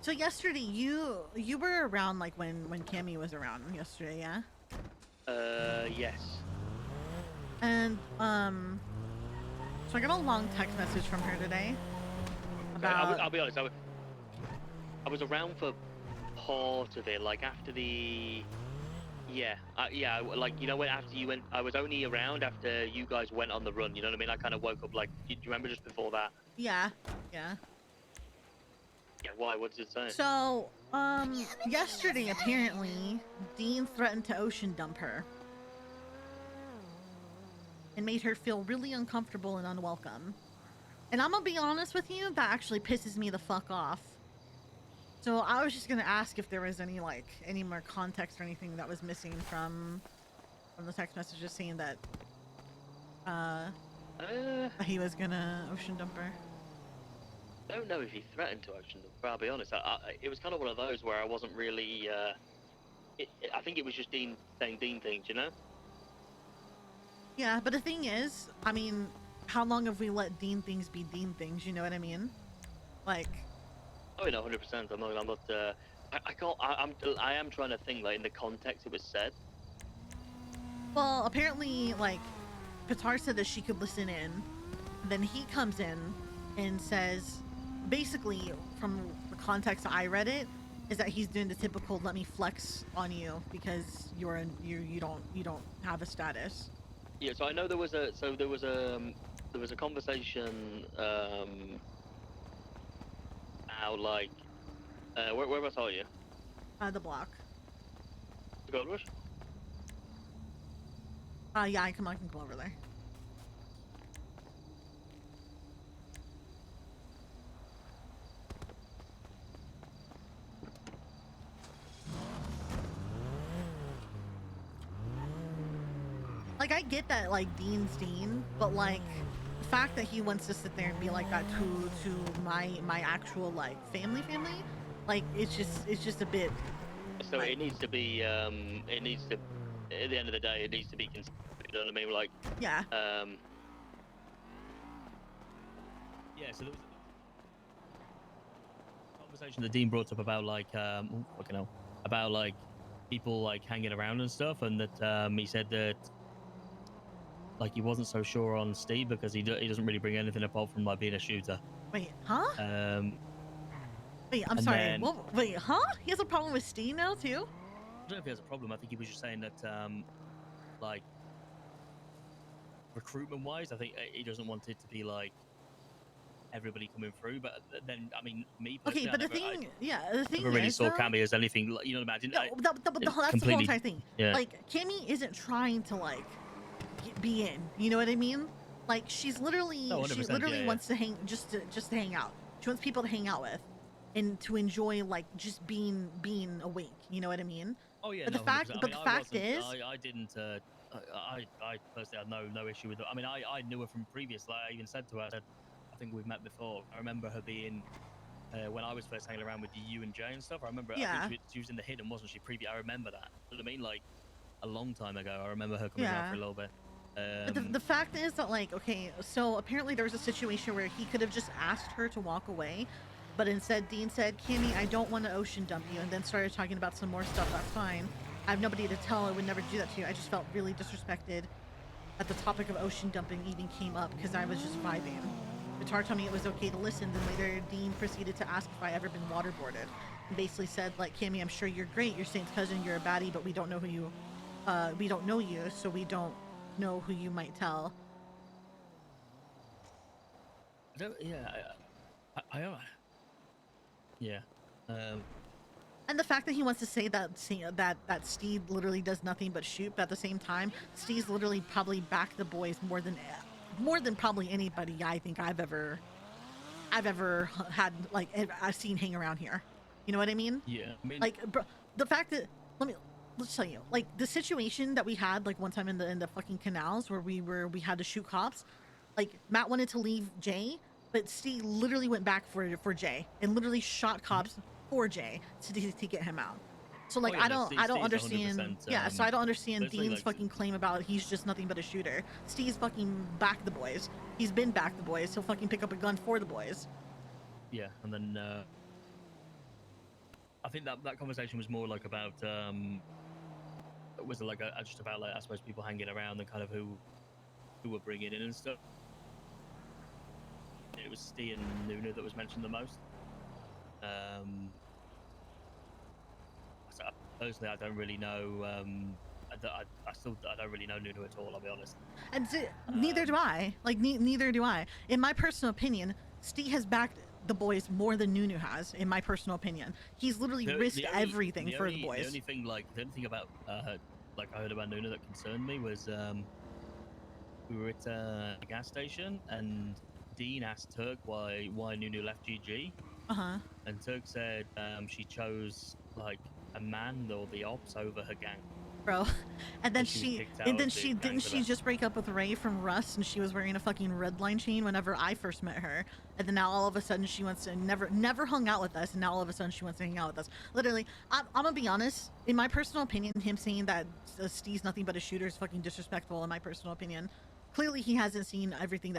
So yesterday, you were around like when Cammy was around yesterday, yeah? Yes. And so I got a long text message from her today Okay. about. I'll be honest. I was around for part of it, like after the. Yeah, like when after you went, I was only around after you guys went on the run. You know what I mean? I kind of woke up like. Do you remember just before that? Yeah, yeah. Yeah. Why? What did it say? So yesterday apparently Dean threatened to ocean dump her and made her feel really uncomfortable and unwelcome. And I'm gonna be honest with you, that actually pisses me the fuck off. So I was just gonna ask if there was any more context or anything that was missing from the text messages saying that he was gonna ocean dump her. I don't know if he threatened to ocean them, but I'll be honest. It was kind of one of those where I wasn't really. I think it was just Dean saying Dean things, you know? Yeah, but the thing is, I mean, how long have we let Dean things be Dean things? You know what I mean? Like. Oh, no, 100%. I'm not. I can't. I am trying to think like in the context it was said. Well, apparently, like, Qatar said that she could listen in. Then he comes in and says, basically, from the context I read it, is that he's doing the typical "let me flex on you" because you don't have a status. Yeah. So I know there was a conversation how like whereabouts are you? The block. The Gold Rush. Yeah, I can come over there. Like, I get that, like, Dean's Dean, but, like, the fact that he wants to sit there and be like that to my actual, like, family, like, it's just a bit. So like, it needs to be, it needs to, at the end of the day, it needs to be considered, you know what I mean? Like, yeah. Yeah, so there was a conversation that Dean brought up about, like, fucking hell, about, like, people, like, hanging around and stuff, and that, he said that, like, he wasn't so sure on Steve because he doesn't really bring anything apart from, like, being a shooter. Wait, huh? Wait, I'm And sorry. then, Well, wait, huh? He has a problem with Steve now, too? I don't know if he has a problem. I think he was just saying that, like, recruitment wise, I think he doesn't want it to be like everybody coming through. But then, I mean, me Okay, personally, but the never thing really is, saw though. Cammy as anything. You know, imagine. No, that's the whole Completely. entire thing. Yeah. Like, Cammy isn't trying to, like, be in. You know what I mean? Like, she No, literally 100%. Yeah, yeah. wants to just to hang out. She wants people to hang out with and to enjoy, like, just being awake. You know what I mean? Oh yeah, But no, 100%. I but mean, the I fact wasn't. is, I didn't. I personally had no issue with it. I mean, I knew her from previous. Like I even said to her, I said, I think we've met before. I remember her being. When I was first hanging around with you and Jay and stuff, I remember. I think yeah, she was in the hidden, wasn't she? I remember that. You know what I mean? Like a long time ago. I remember her coming around for yeah. a little bit. But the fact is that, like, okay, so apparently there was a situation where he could have just asked her to walk away, but instead Dean said, "Kimmy, I don't want to ocean dump you," and then started talking about some more stuff. That's fine. I have nobody to tell. I would never do that to you. I just felt really disrespected that the topic of ocean dumping even came up because I was just vibing. Guitar told me it was okay to listen. Then later, Dean proceeded to ask if I ever been waterboarded, and basically said, like, "Kimmy, I'm sure you're great. You're Saint's cousin. You're a baddie, but we don't know who you. We don't know you, so we don't know who you might tell." Yeah, yeah. And the fact that he wants to say that that Steve literally does nothing but shoot, but at the same time, Steve's literally probably backed the boys more than probably anybody I think I've ever had, like, I've seen hang around here. You know what I mean? Yeah. I mean, Like, bro, the fact that let's tell you, like, the situation that we had, like, one time in the fucking canals where we had to shoot cops. Like, Matt wanted to leave Jay, but Steve literally went back for Jay and literally shot cops for Jay to get him out. So, like, oh yeah, no, I don't Steve's understand. 100%. Yeah, so I don't understand There's Dean's like fucking claim about he's just nothing but a shooter. Steve's fucking back the boys. He's been back the boys. He'll fucking pick up a gun for the boys. yeah, and then I think that conversation was more like about was like just about like I suppose people hanging around and kind of who were bringing in and stuff. It was Steve and Nunu that was mentioned the most. So personally, I don't really know. I don't really know Nunu at all. I'll be honest. And neither do I. Like neither do I. In my personal opinion, Steve has backed the boys more than Nunu has. In my personal opinion, he's literally risked everything for the boys. The only thing about like I heard about Nunu that concerned me was we were at a gas station and Dean asked Turk why Nunu left GG. And Turk said she chose like a man or the ops over her gang. Bro, and then didn't she just break up with Ray from Rust, and she was wearing a fucking redline chain whenever I first met her, and then now all of a sudden she wants to never hung out with us, and now all of a sudden she wants to hang out with us. Literally, I'm gonna be honest. In my personal opinion, him saying that Steve's nothing but a shooter is fucking disrespectful. In my personal opinion, clearly he hasn't seen everything that